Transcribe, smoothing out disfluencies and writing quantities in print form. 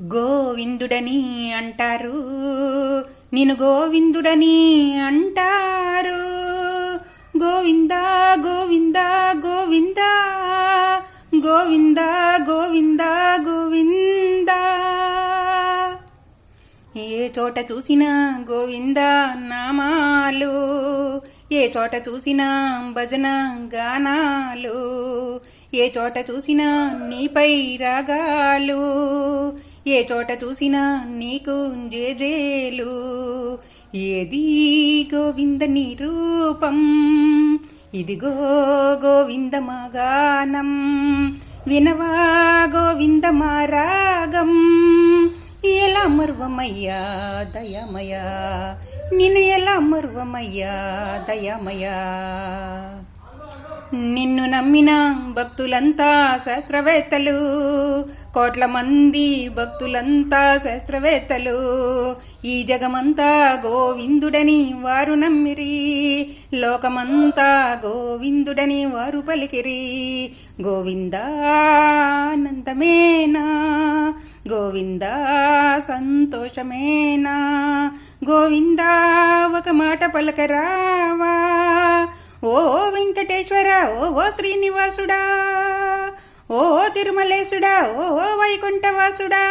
గోవిందుడని అంటారు, నిన్ను గోవిందుడని అంటారు. గోవింద గోవింద గోవింద గోవింద గోవింద గోవింద. ఏ చోట చూసినా గోవింద నామాలు, ఏ చోట చూసినా భజన గానాలు, ఏ చోట చూసినా నీపై రాగాలు, ఏ చోట చూసినా నీకు జేజేలు. ఏది గోవింద నీ రూపం, ఇదిగో గోవింద మా గానం, వినవా గోవింద మా రాగం. ఎలా మరువమయ్యా దయామయా, నిన్ను ఎలా మరువమయ్యా దయామయా. నిన్ను నమ్మిన భక్తులంతా శాస్త్రవేత్తలు, కోట్ల మంది భక్తులంతా శాస్త్రవేత్తలు. ఈ జగమంతా గోవిందుడని వారు నమ్మిరి, లోకమంతా గోవిందుడని వారు పలికిరి. గోవిందా ఆనందమేనా, గోవిందా సంతోషమేనా, గోవిందా ఒక మాట పలకరావా. ఓ వెంకటేశ్వర, ఓ శ్రీనివాసుడా, ఓ తిరుమలేశుడా, ఓ వైకుంఠవాసుడా.